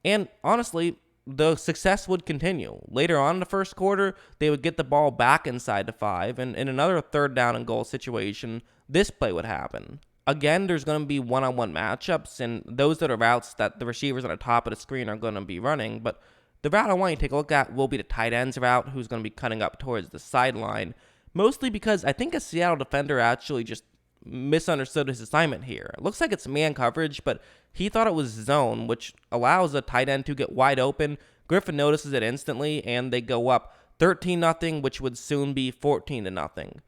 And honestly, the success would continue. Later on in the first quarter, they would get the ball back inside the 5, and in another 3rd down and goal situation, this play would happen. Again, there's going to be one-on-one matchups, and those are the routes that the receivers on the top of the screen are going to be running, but the route I want you to take a look at will be the tight end's route, who's going to be cutting up towards the sideline, mostly because I think a Seattle defender actually just misunderstood his assignment here. It looks like it's man coverage, but he thought it was zone, which allows a tight end to get wide open. Griffin notices it instantly, and they go up 13-0, which would soon be 14-0.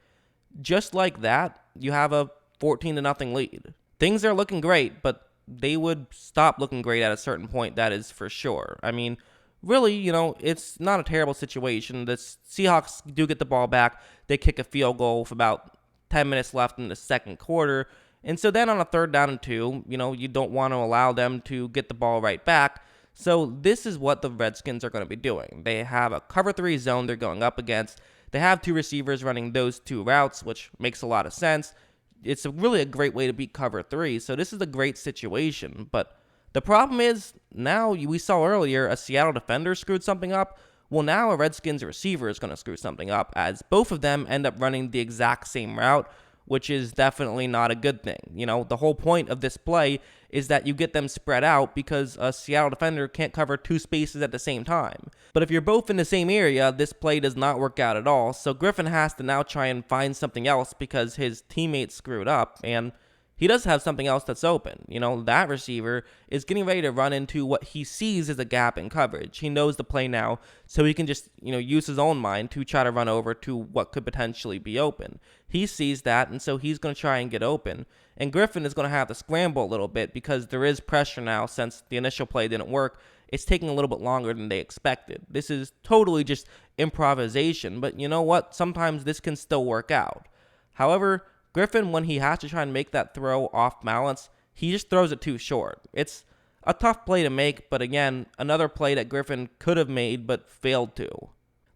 Just like that, you have a 14-0 lead. Things are looking great, but they would stop looking great at a certain point, that is for sure. I mean, really, it's not a terrible situation. The Seahawks do get the ball back. They kick a field goal with about 10 minutes left in the second quarter. And so then on a 3rd down and 2, you don't want to allow them to get the ball right back. So this is what the Redskins are going to be doing. They have a cover 3 zone they're going up against. They have 2 receivers running those 2 routes, which makes a lot of sense. It's really a great way to beat cover 3. So this is a great situation. But the problem is, now we saw earlier a Seattle defender screwed something up. Well, now a Redskins receiver is going to screw something up, as both of them end up running the exact same route, which is definitely not a good thing. The whole point of this play is that you get them spread out because a Seattle defender can't cover 2 spaces at the same time. But if you're both in the same area, this play does not work out at all, so Griffin has to now try and find something else because his teammates screwed up, and he does have something else that's open. That receiver is getting ready to run into what he sees as a gap in coverage. He knows the play now, so he can just, use his own mind to try to run over to what could potentially be open. He sees that, and so he's going to try and get open. And Griffin is going to have to scramble a little bit because there is pressure now since the initial play didn't work. It's taking a little bit longer than they expected. This is totally just improvisation, but you know what? Sometimes this can still work out. However, Griffin, when he has to try and make that throw off balance, he just throws it too short. It's a tough play to make, but again, another play that Griffin could have made but failed to.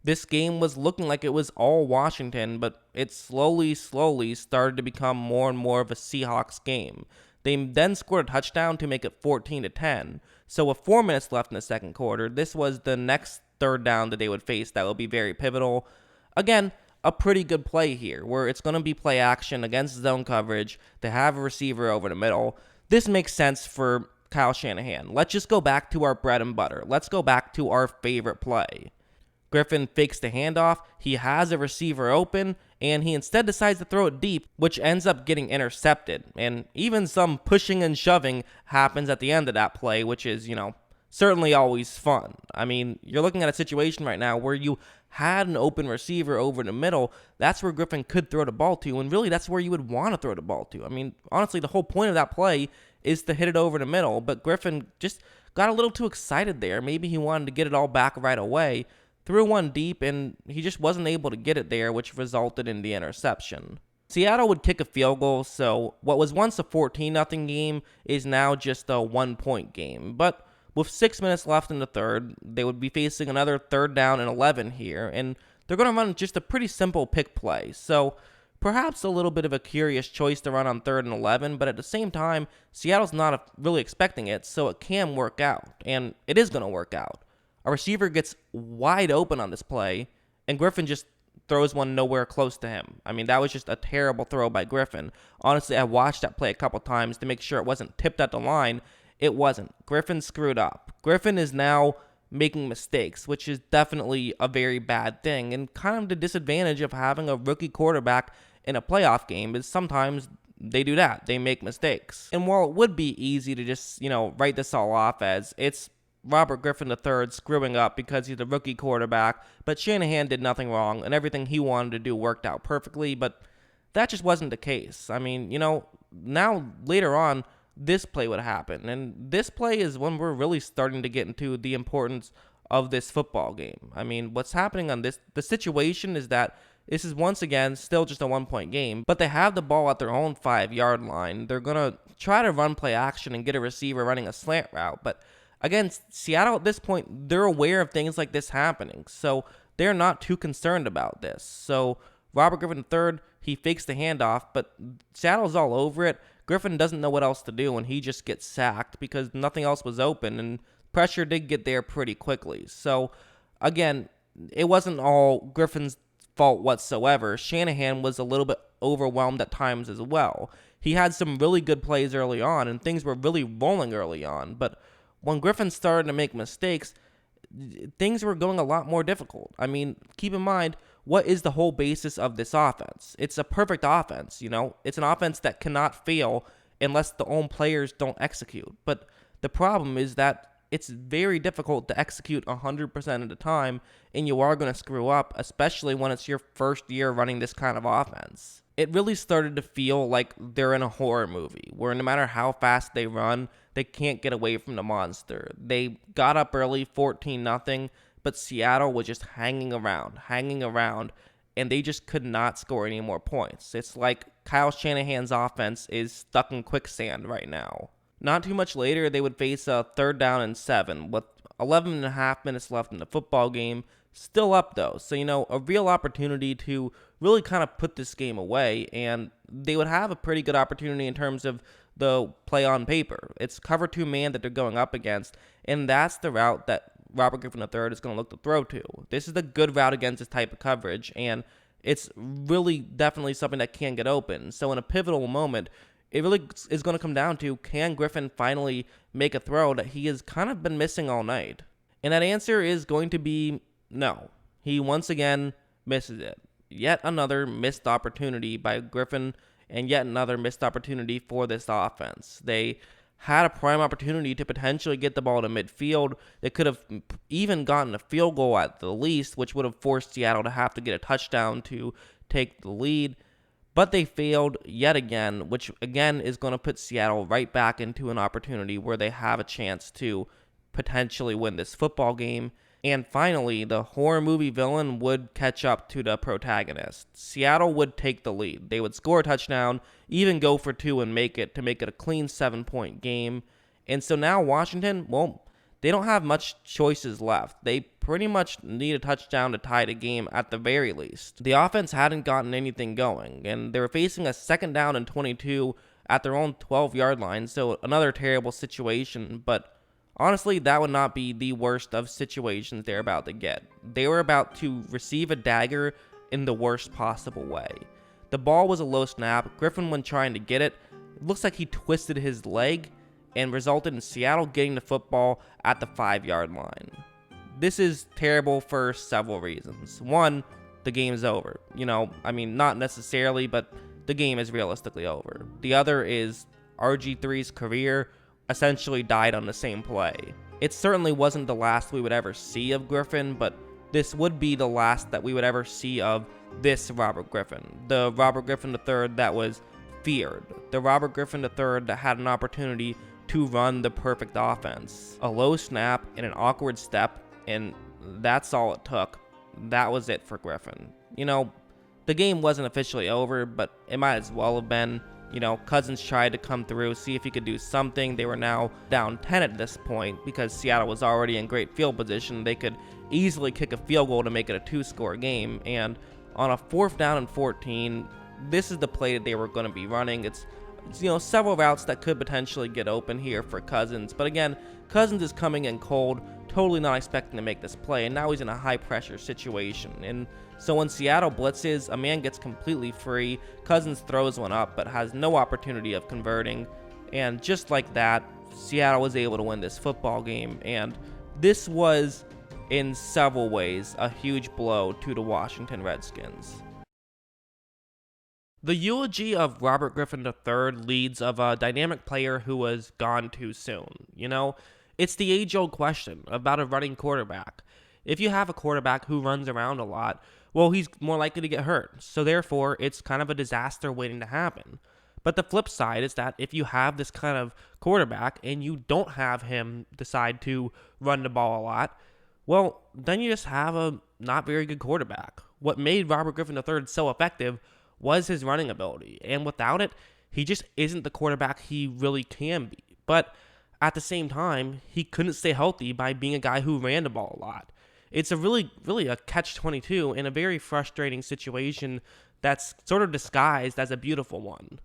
This game was looking like it was all Washington, but it slowly started to become more and more of a Seahawks game. They then scored a touchdown to make it 14-10. So with 4 minutes left in the second quarter, this was the next 3rd down that they would face that would be very pivotal. Again, a pretty good play here, where it's going to be play action against zone coverage. They have a receiver over the middle. This makes sense for Kyle Shanahan. Let's just go back to our bread and butter. Let's go back to our favorite play. Griffin fakes the handoff. He has a receiver open, and he instead decides to throw it deep, which ends up getting intercepted. And even some pushing and shoving happens at the end of that play, which is, certainly always fun. I mean, you're looking at a situation right now where you had an open receiver over the middle. That's where Griffin could throw the ball to, and really that's where you would want to throw the ball to. I mean, honestly, the whole point of that play is to hit it over the middle, but Griffin just got a little too excited there. Maybe he wanted to get it all back right away, threw one deep, and he just wasn't able to get it there, which resulted in the interception. Seattle would kick a field goal, so what was once a 14-0 game is now just a 1-point game. But with 6 minutes left in the third, they would be facing another 3rd down and 11 here, and they're going to run just a pretty simple pick play. So perhaps a little bit of a curious choice to run on 3rd and 11, but at the same time, Seattle's not really expecting it, so it can work out, and it is going to work out. A receiver gets wide open on this play, and Griffin just throws one nowhere close to him. I mean, that was just a terrible throw by Griffin. Honestly, I watched that play a couple times to make sure it wasn't tipped at the line. It wasn't. Griffin screwed up. Griffin is now making mistakes, which is definitely a very bad thing, and kind of the disadvantage of having a rookie quarterback in a playoff game is sometimes they do that. They make mistakes. And while it would be easy to just, write this all off as it's Robert Griffin III screwing up because he's a rookie quarterback, but Shanahan did nothing wrong, and everything he wanted to do worked out perfectly, but that just wasn't the case. I mean, now later on, this play would happen, and this play is when we're really starting to get into the importance of this football game. I mean, what's happening on the situation is that this is once again still just a 1-point game, but they have the ball at their own 5-yard line. They're going to try to run play action and get a receiver running a slant route, but again, Seattle at this point, they're aware of things like this happening, so they're not too concerned about this. So Robert Griffin III, he fakes the handoff, but Seattle's all over it. Griffin doesn't know what else to do, and he just gets sacked because nothing else was open, and pressure did get there pretty quickly. So again, it wasn't all Griffin's fault whatsoever. Shanahan was a little bit overwhelmed at times as well. He had some really good plays early on, and things were really rolling early on, but when Griffin started to make mistakes, things were going a lot more difficult. I mean, keep in mind, what is the whole basis of this offense? It's a perfect offense, It's an offense that cannot fail unless the own players don't execute. But the problem is that it's very difficult to execute 100% of the time, and you are going to screw up, especially when it's your first year running this kind of offense. It really started to feel like they're in a horror movie, where no matter how fast they run, they can't get away from the monster. They got up early, 14-0, but Seattle was just hanging around, and they just could not score any more points. It's like Kyle Shanahan's offense is stuck in quicksand right now. Not too much later, they would face a 3rd down and 7 with 11 and a half minutes left in the football game. Still up, though, so, a real opportunity to really kind of put this game away, and they would have a pretty good opportunity in terms of the play on paper. It's cover 2 man that they're going up against, and that's the route that Robert Griffin III is going to look to throw to. This is a good route against this type of coverage, and it's really definitely something that can get open. So in a pivotal moment, it really is going to come down to, can Griffin finally make a throw that he has kind of been missing all night? And that answer is going to be no. He once again misses it. Yet another missed opportunity by Griffin, and yet another missed opportunity for this offense. They had a prime opportunity to potentially get the ball to midfield. They could have even gotten a field goal at the least, which would have forced Seattle to have to get a touchdown to take the lead. But they failed yet again, which again is going to put Seattle right back into an opportunity where they have a chance to potentially win this football game. And finally, the horror movie villain would catch up to the protagonist. Seattle would take the lead. They would score a touchdown, even go for 2 and make it a clean 7-point game. And so now Washington, well, they don't have much choices left. They pretty much need a touchdown to tie the game at the very least. The offense hadn't gotten anything going, and they were facing a 2nd down and 22 at their own 12-yard line, so another terrible situation, but honestly, that would not be the worst of situations they're about to get. They were about to receive a dagger in the worst possible way. The ball was a low snap. Griffin, when trying to get it, looks like he twisted his leg and resulted in Seattle getting the football at the 5-yard line. This is terrible for several reasons. One, the game is over. Not necessarily, but the game is realistically over. The other is RG3's career essentially died on the same play. It certainly wasn't the last we would ever see of Griffin, but this would be the last that we would ever see of this Robert Griffin. The Robert Griffin III that was feared. The Robert Griffin III that had an opportunity to run the perfect offense. A low snap and an awkward step, and that's all it took. That was it for Griffin. You know, the game wasn't officially over, but it might as well have been. You know, Cousins tried to come through, see if he could do something. They were now down 10 at this point because Seattle was already in great field position. They could easily kick a field goal to make it a 2-score game. And on a 4th down and 14, this is the play that they were going to be running. It's you know, several routes that could potentially get open here for Cousins. But again, Cousins is coming in cold, totally not expecting to make this play, and now he's in a high-pressure situation. And so when Seattle blitzes, a man gets completely free. Cousins throws one up, but has no opportunity of converting. And just like that, Seattle was able to win this football game. And this was, in several ways, a huge blow to the Washington Redskins. The eulogy of Robert Griffin III leads of a dynamic player who was gone too soon. You know, it's the age-old question about a running quarterback. If you have a quarterback who runs around a lot, well, he's more likely to get hurt. So therefore, it's kind of a disaster waiting to happen. But the flip side is that if you have this kind of quarterback and you don't have him decide to run the ball a lot, well, then you just have a not very good quarterback. What made Robert Griffin III so effective was his running ability, and without it, he just isn't the quarterback he really can be. But at the same time, he couldn't stay healthy by being a guy who ran the ball a lot. It's a really a catch-22 in a very frustrating situation that's sort of disguised as a beautiful one.